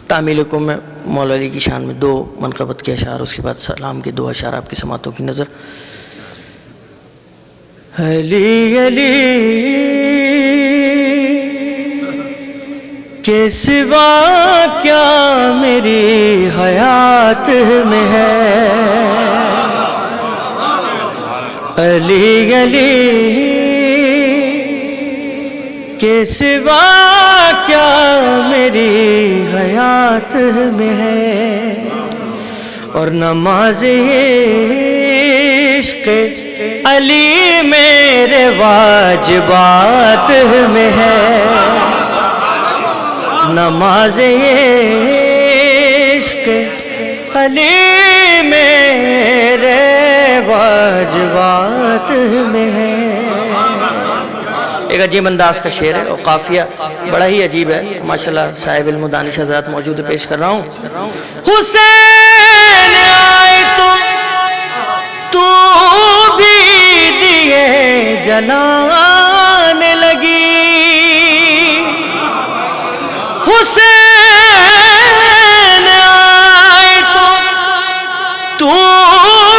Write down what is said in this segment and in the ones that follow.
تعمیلکم میں مولا علی کی شان میں 2 منقبت کے اشعار، اس کے بعد سلام کے 2 اشعار آپ کی سماعتوں کی نظر۔ علی علی کے سوا کیا میری حیات میں ہے، علی علی کے سوا کیا میری حیات میں ہے، اور نماز عشق علی میرے واجبات میں ہے، نماز عشق علی میرے واجبات میں ہے۔ ایک عجیب انداز کا شعر ہے اور قافیہ بڑا ہی عجیب ہے، ماشاءاللہ صاحب علم و دانش حضرات موجود پیش کر رہا ہوں۔ حسین آئے تو بھی دیے جلانے لگی، حسین آئے تو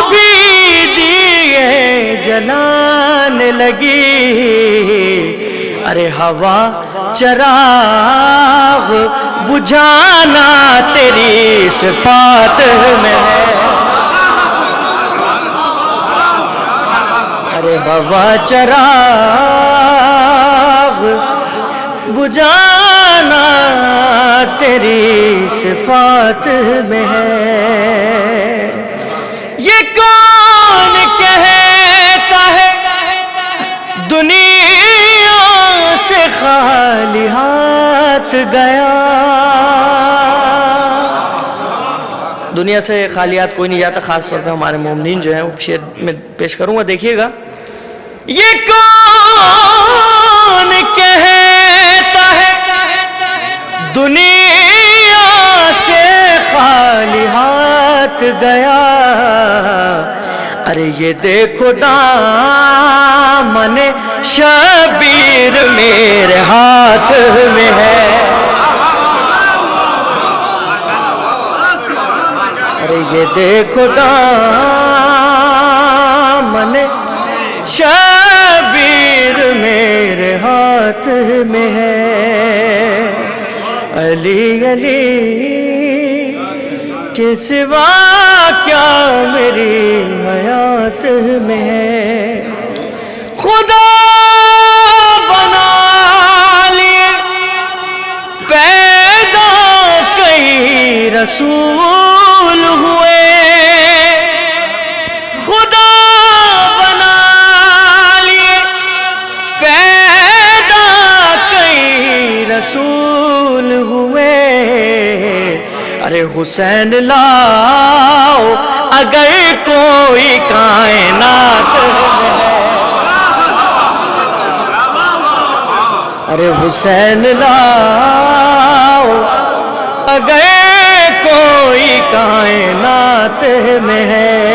بھی دیے جلانے لگی، ارے ہوا چراغ بجھانا تیری صفات میں ہے، ارے ہوا چراغ بجھانا تیری صفات میں ہے۔ یہ کون کہتا ہے دنیا سے خالی ہاتھ گیا، دنیا سے خالی ہاتھ کوئی نہیں جاتا، خاص طور پہ ہمارے مومنین جو ہیں، وہ شعر میں پیش کروں گا، دیکھیے گا۔ یہ کون کہتا ہے دنیا سے خالی ہاتھ گیا، ارے یہ دیکھو دامن شبیر میرے ہاتھ میں ہے، ارے یہ دیکھو دامن شبیر میرے ہاتھ میں ہے، علی علی کے سوا کیا میری حیات میں ہے، خدا بنا لیے پیدا کئی رسول ہوئے، خدا بنا لیے پیدا کئی رسول ہوئے، ارے حسین لاؤ اگر کوئی کائنات ہے، ارے حسین لاؤ اگر کوئی کائنات میں ہے،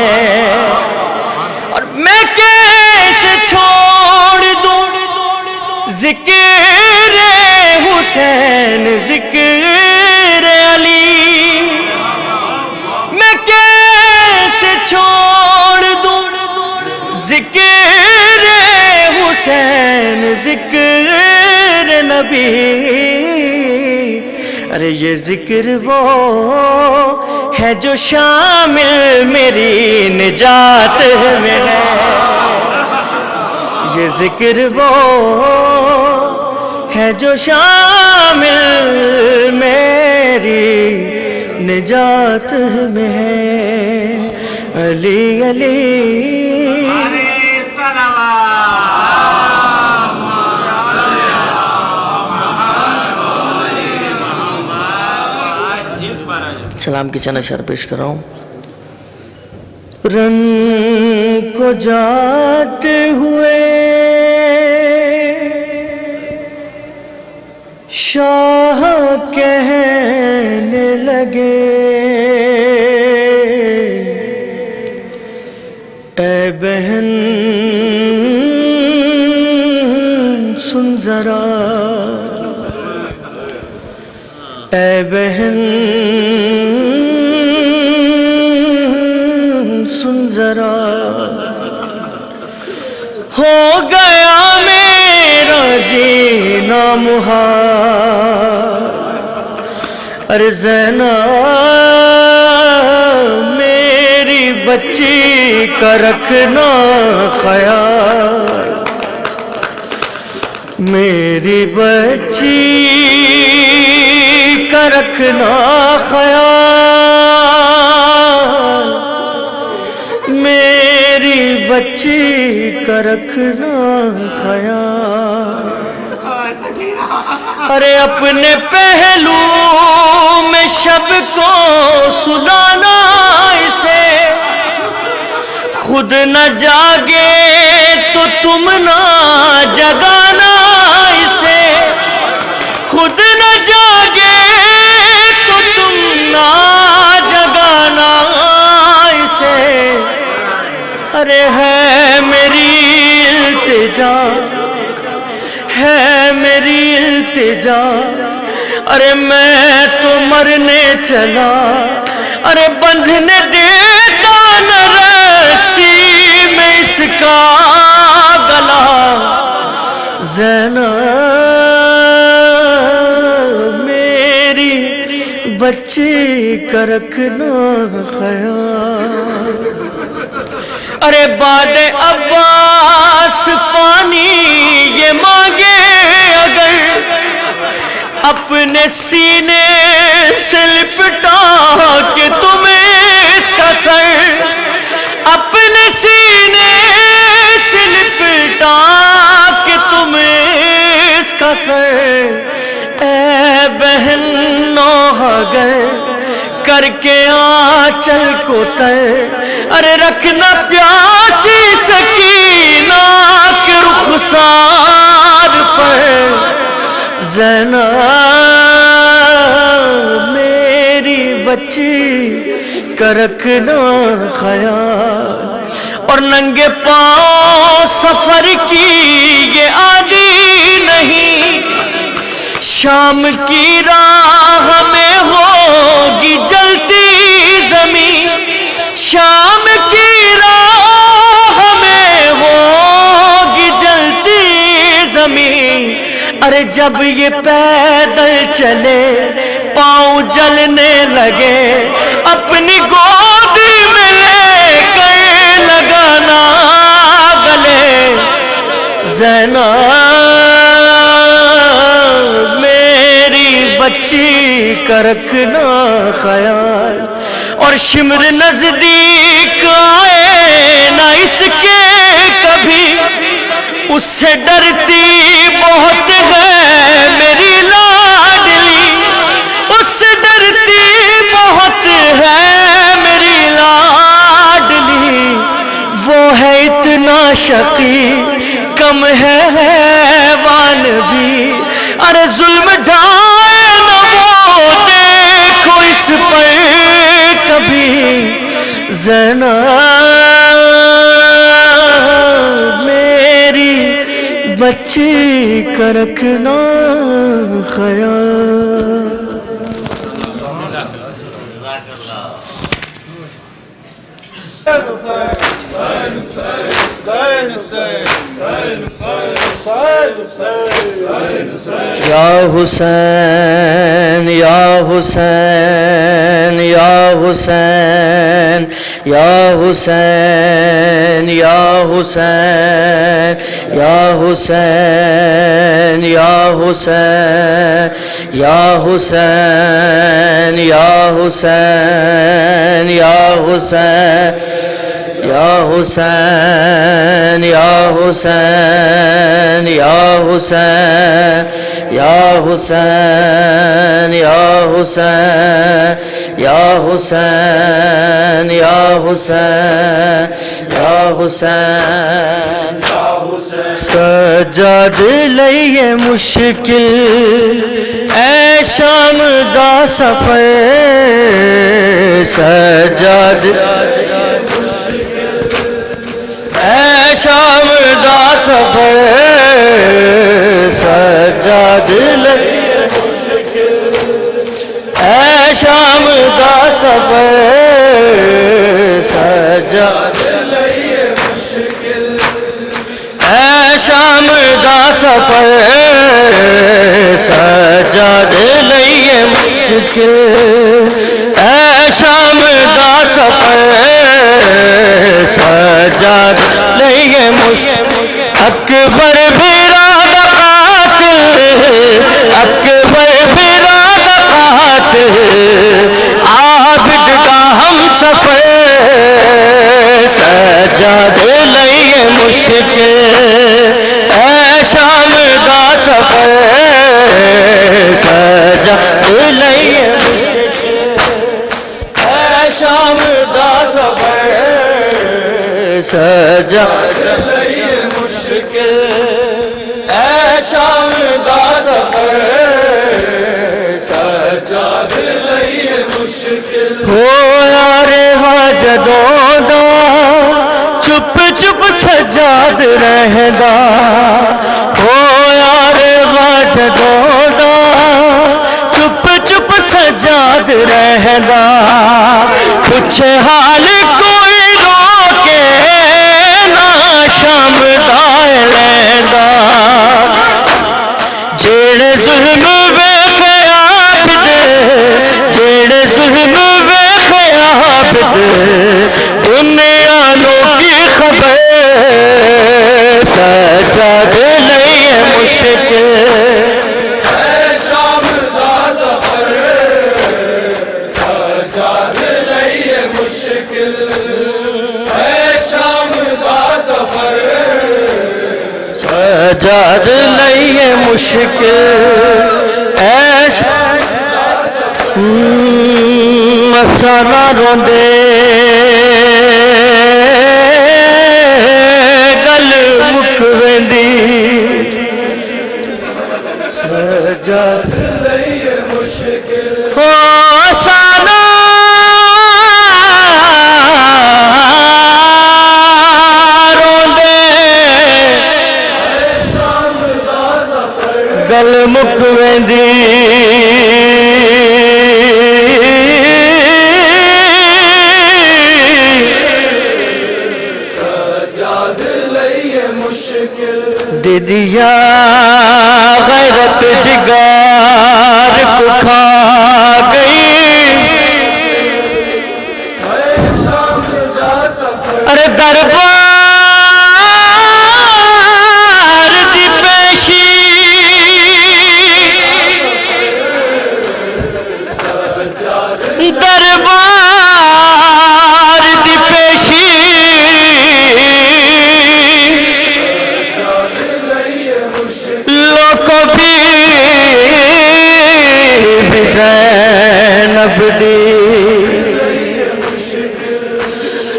اور میں کیسے چھوڑ دوں ذکر حسین ذکر علی، میں کیسے چھوڑ دوں ذکر حسین ذکر نبی، ارے یہ ذکر وہ ہے جو شامل میری نجات میں ہے، یہ ذکر وہ ہے جو شامل میری نجات میں ہے، علی علی سلام کی چند اشعار پیش کر رہا ہوں۔ رن کو جاتے ہوئے شاہ کہنے لگے، اے بہن سن ذرا، اے بہن سن ذرا، ہو گیا میرا جینا محال، ارے زینب میری بچی کا رکھنا خیال، میری بچی کا رکھنا خیال، میری بچی کا رکھنا خیال، ارے اپنے پہلو میں شب کو سلانا اسے، خود نہ جاگے تو تم نہ جگانا اسے، خود نہ جاگے تو تم نہ جگانا اسے، ارے ہے میری التجا، ہے میری التجا، ارے میں تو مرنے چلا، ارے بندھنے دیتا نہ رسی میں اس کا گلا، زینب میری بچی کا رکھنا خیال، ارے بعد عباس پانی یہ مانگے اگر، اپنے سینے سے لپٹا کہ تمہیں اس کا سر، اپنے سینے سے لپٹا کہ تمہیں اس کا سر، اے بہن نوح گئے کر کے آنچل کو تر، ارے رکھنا پیاسی سکینہ کے رخسار پر، زینب میری بچی کا رکھنا خیال، اور ننگے پاؤں سفر کی یہ عادی نہیں، شام کی راہ میں ہوگی جلتی زمین، شام کی راہ میں ہوگی جلتی زمین، ارے جب یہ پیدل چلے پاؤں جلنے لگے، اپنی گودی میں لے کر لگانا گلے، زینب میری بچی کا رکھنا خیال، اور شمر نزدیک آئے نہ اس کے کبھی، اس سے ڈرتی بہت ہے میری لاڈلی، اس سے ڈرتی بہت ہے میری لاڈلی، وہ ہے اتنا شقی کم ہے حیوان بھی، ارے ظلم ڈھائے نہ وہ دیکھو اس پر کبھی، زینب میری بچی کا رکھنا خیال۔ یا حسین یا حسین یا حسین یا حسین یا حسین یا حسین یا حسین یا حسین یا حسین یا حسین یا حسین یا حسین یا حسین یا حسین یا حسین یا حسین یا حسین یا حسین سجاد لئیے مشکل اے شام دا سفر سجاد اے شام دا سفر سجاد لئیے مشکل اے شام دا سفر سجاد لئیے مشکل اے شام دا سفر سجاد لئیے مشکل اے شام دا سفر سجاد لئیے مشکل اکبر بھیرا دقات اکبر بھیرا دقات عابد کا ہم سفر سجاد لئیے مشکل اے شام دا سفر سجاد لئیے مشکل اے شام دا سفر سجاد لئیے مشکل اے شام دا سفر سجاد لئیے مشکل ہو یار جدوں دا چپ چپ سجاد رہدا ہو یار جدوں دا چپ چپ سجاد رہدا کچھ حال کوئی روکے نہ شام دا لیندا جیڑے ظلم ویکھے عابد جیڑے ظلم ویکھے عابد دنیا نو کی خبر سجاد لئیے مشکل اے شام دا سفر سجاد لئیے مشکل اے شام دا سفر سجاد لئیے مشکل اے شام دا سفر مسانا روندے گل مک ویندی سجاد لئیے مشکل ہو سانا روندے گل مک ویندی دے دیا غیرت جگار کو کھا گئی ارے دربار دی پیشی دربار دی پیشی زینب دی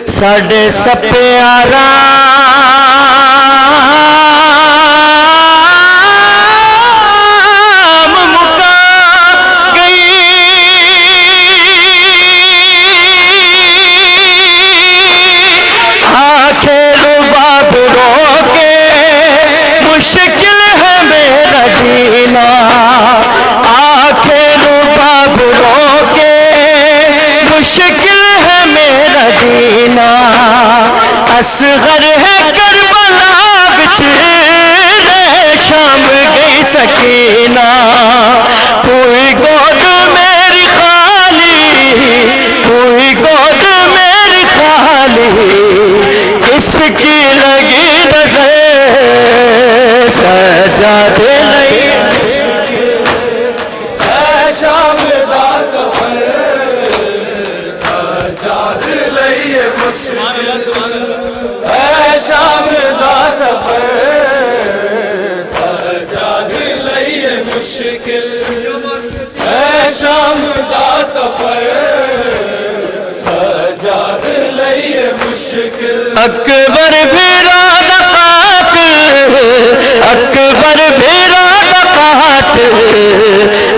ساڈے سپیارا مکا گئی آنکھیں رباب رو کے مشکل ہے میرا جینا آنکھیں رباب رو کے مشکل ہے میرا جینا اصغر ہے کربلا بچ شام گئی سکینہ کوئی گود میری خالی کوئی گود میری خالی اس کی لگی نظر سجاد لئیے اے شام دا سفر سجاد لئیے مشکل اے شام دا سفر سجاد لئیے مشکل اے شام دا سفر سجاد لئیے مشکل اکبر بھیرا دقات اکبر بھیرا دقات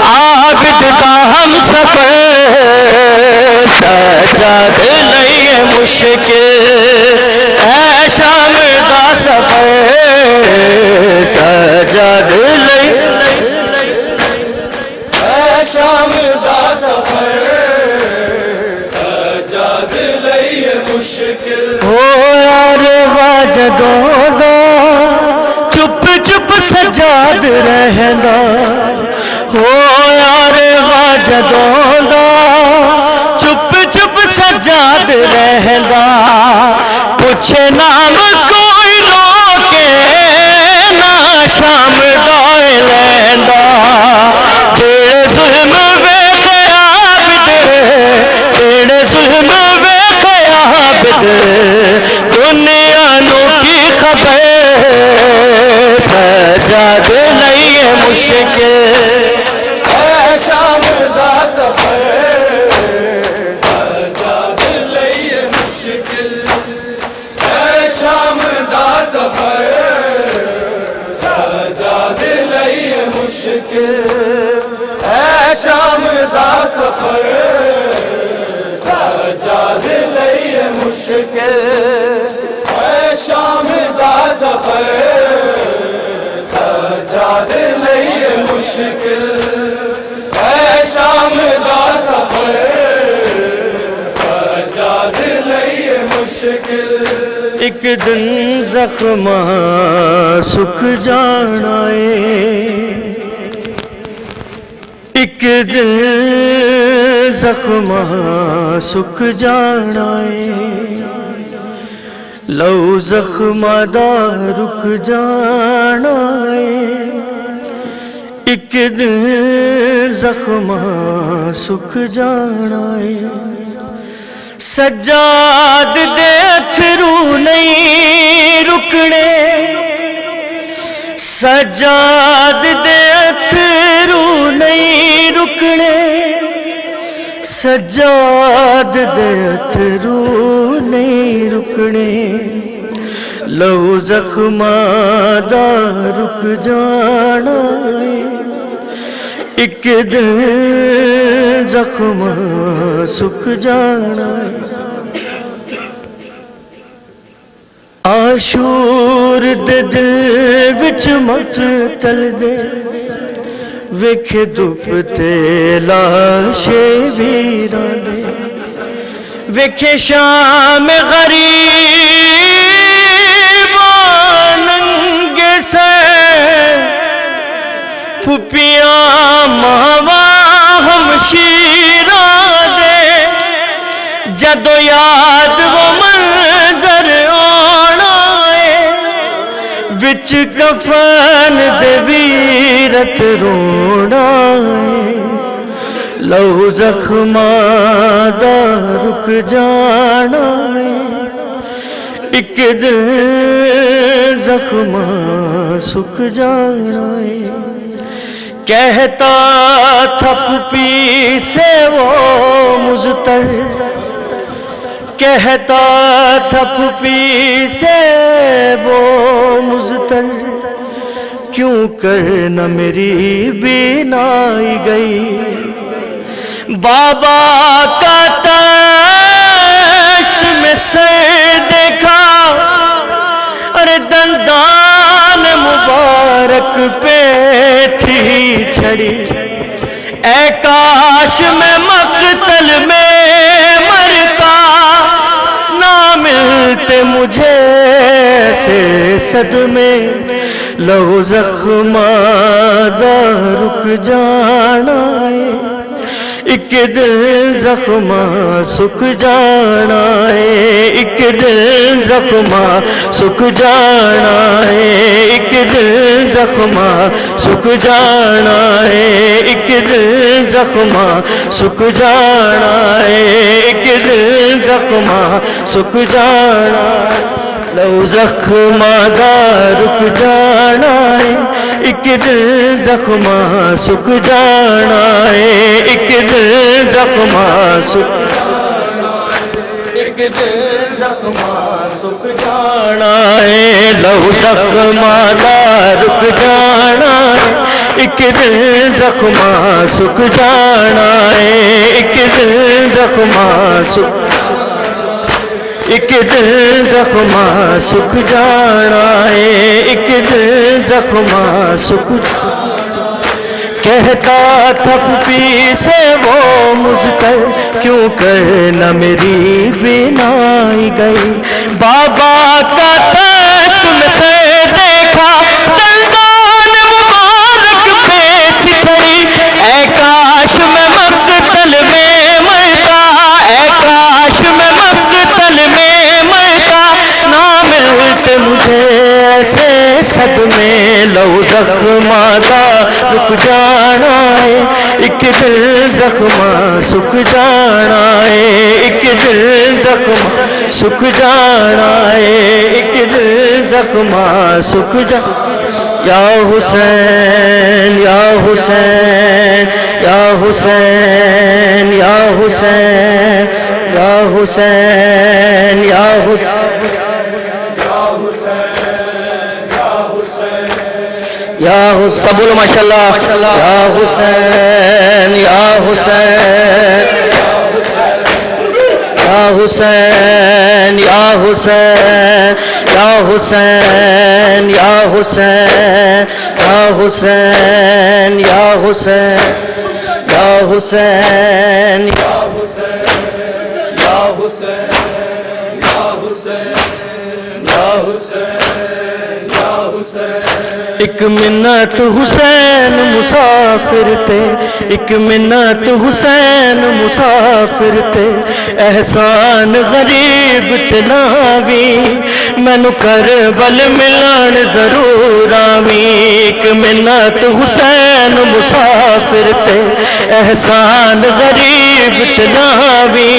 عابد کا ہم سفر سجاد لئیے مشکل اے شام دا سفر سجاد لئیے اے شام ہو یار جدوں دا چپ چپ سجاد رہندا پوچھے نام کوئی روکے نہ شام ڈال لیندا جیڑے ظلم ویکھے عابد جیڑے ظلم ویکھے عابد دنیا نو کی خبر سجاد نہیں ہے مشکل اے شام دا سفر سجاد نہیں ہے مشکل اے شام دا سفر سجاد نہیں ہے مشکل اے شام دا سفر سجاد نہیں ہے مشکل اے شام دا سفر سجاد نہیں ہے مشکل اے شام دا سفر سجاد نہیں ہے مشکل ایک دن زخم سکھ جانا ہے ایک دن زخم سکھ جانا ہے لو زخم دا رک جانا ہے ایک دن زخم سکھ جانا ہے سجاد دے اتھرو نہیں رکنے سجاد دے اتھرو نہیں رکنے سجاد دے اتھرو نہیں رکنے لو زخم دا رک جانا ہے ایک دن زخم سکھ جانا ہے عاشور دے دل وچ مقتل دے ویکھے دھوپ تے لاشے ویراں دے ویکھے شام غریباں ننگے سے پھپیاں ماواں ہمشیراں دے جدو یاد وہ منظر آنا ہے وچ کفن دے ویرت رونا ہے لو زخم دا رک جانا ہے ایک دن زخم سکھ جانا ہے کہتا تھا پھوپھی سے وہ مزتر کہتا تھا پھوپھی سے وہ مزتر کیوں کر نہ میری بینائی گئی بابا کا تشت میں سر دیکھا ارے دندان مبارک پہ تھی چھڑی اے کاش میں مقتل میں مرتا نہ ملتے مجھے ایسے صدمے لو زخم دا رک جانا ہے ایک دل زخم سکھ جانا ہے ایک دل زخم سکھ جانا ہے ایک دل زخم سکھ جانا ہے ایک دل زخم سکھ جانا ہے ایک دل زخم سکھ جانا لو زخم دا رک جانا ہے ایک دل زخم سکھ جانا ہے ایک دل زخم سکھ ایک دل زخم سکھ جانا ہے لو زخم دا رک جانا ہے ایک دل زخم سکھ جانا ہے ایک دل زخم سکھ ایک دل زخم سکھ جانا ہے ایک دل زخم سکھ کہتا تھا پھوپھی سے وہ مزتر کیوں کر نہ میری بینائی گئی بابا کا تشت میں سے دیکھا دندان مبارک پہ تھی چھڑی زخماں دا رک جانا ہے، ایک دل زخماں سک جانا ہے، ایک دل زخماں سک جانا ہے، ایک دل زخماں سک جانا۔ یا حسین یا حسین یا حسین یا حسین یا حسین یا حسین یا حسین، سب بولو ماشاءاللہ، یا حسین یا حسین یا حسین یا حسین یا حسین یا حسین یا حسین یا حسین یا حسین یا ایک منت حسین مسافر تے، ایک منت حسین مسافر تے، احسان غریب تلاوی مینو کربل ملن ضرور آوی۔ ایک منت حسین مسافر تے، احسان غریب تلاوی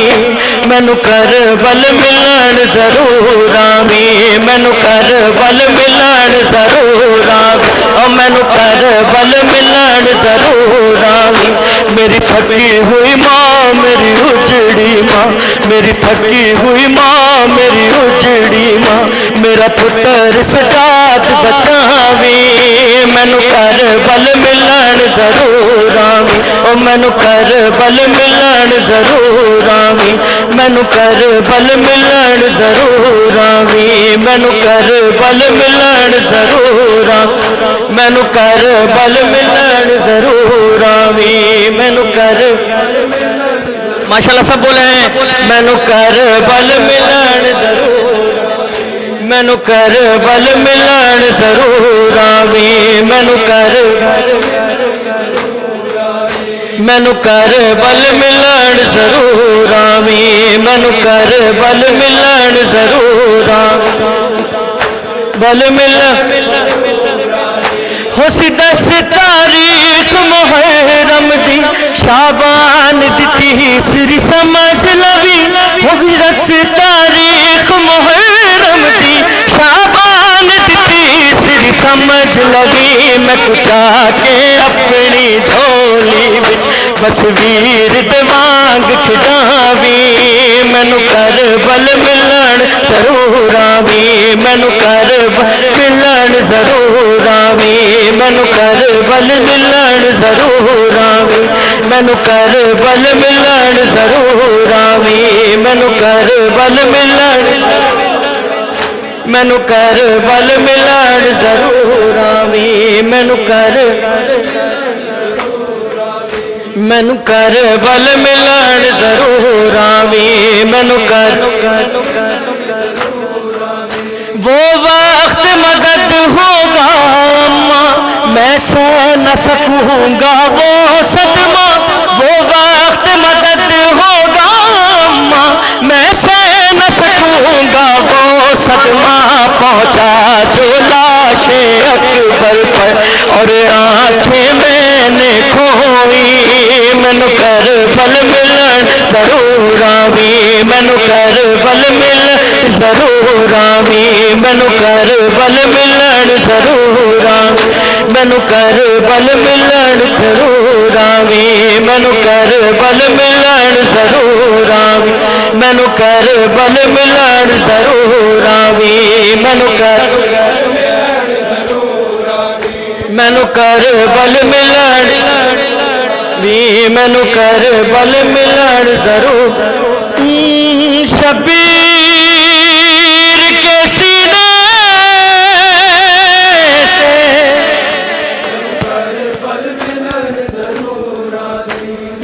مینو کربل ملن ضرور آوی، مینو کربل ملن ضرور آوی، اور مینو کربل ملن ضرور آوی۔ میری تھکی ہوئی ماں میری اجڑی ماں، میری تھکی ہوئی ماں میری اجڑی ماں، میرا پتر سجاد بچاوی، مینو کربل ملن ضرور آوی، اور مینو کربل ملن ضرور آوی، مینو کربل ملن ضرور آوی، مینو کربل ملن ضرور آوی، مینو کربل ملن ضرور آوی، مینو ماشاءاللہ سب بولے ہیں، مینو کربل ملن ضرور، مینو کربل ملن ضرور آوی، مینو مینو کربل ملن ضرور آوی، مینو کربل ملن ضرور آوی، بل ملن ہو سی 10 تاریخ محرم دی، شعبان دی تیسری سمجھ لوی، ہو 10 تاریخ محرم دی، شعبان دی تیسری سمجھ لوی، میں کچھ آکے اپنی جھولی وچ بس ویر دے وانگ کھجاوی، مینو کربل ملن ضرور آوی، مینو کربل ملن ضرور آوی، مینو کربل ملن ضرور آوی، مینو کربل ملن ضرور آوی، مینو کربل ملن، مینو کربل ملن ضرور آوی، مینو مینو کربل ملن ضرور آوی، مینو وہ وقت مدد ہوگا اماں میں سہ نہ سکوں گا وہ صدمہ، وہ وقت مدد ہوگا اماں میں سہ نہ سکوں گا وہ صدمہ، پہنچا جو لاش اکبر پر اور آنکھیں میں نے کھوئی، مینو کربل ملن ضرور آوی، مینو کربل ملن ضرور آوی، مینو کربل ملن ضرور آوی، مینو کربل ملن ضرور آوی، مینو کربل ملن ضرور آوی، مینو کربل ملن ضرور آوی، مینو مینو کربل ملن وی، مینو کربل ملن ضرور، شبیر کے سینے سے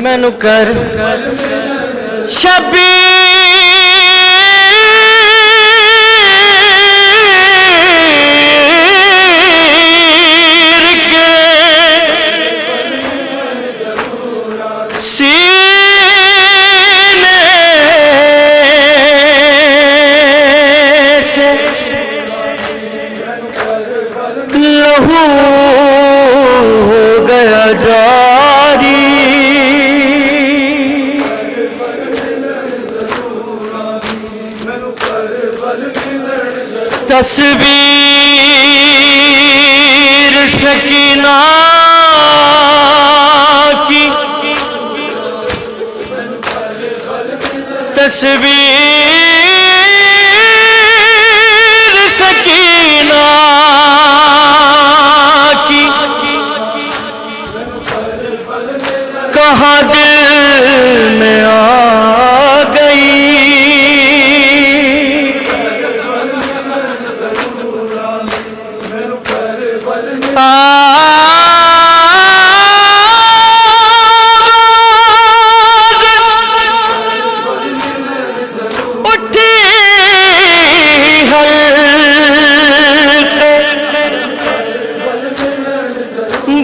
مینو کر شبیر کے سینے سے لہو تصویر سکینہ کی تصویر سکینہ کی کہاں دل میں آ گئی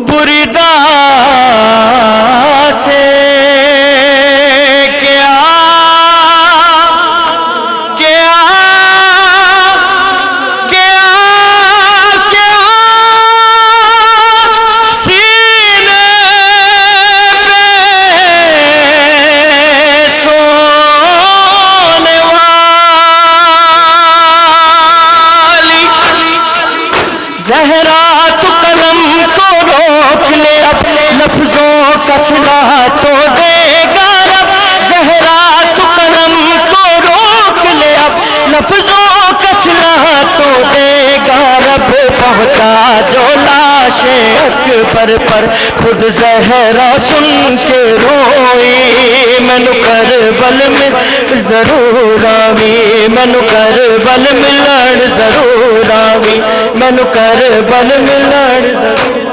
بردہ سے کیا سینے پہ سونے والی زہرا تو قلم کو روک لے اب لفظوں کا صلہ تو دے گا رب زہرا تو قلم کو روک لے اب لفظوں کا صلہ تو دے گا رب پہنچا جو لاش اکبر پر خود زہرا سن کے روئی مینو کربل میں ضرور آوی مینو کربل ملن ضرور آوی مینو کربل ملن ضرور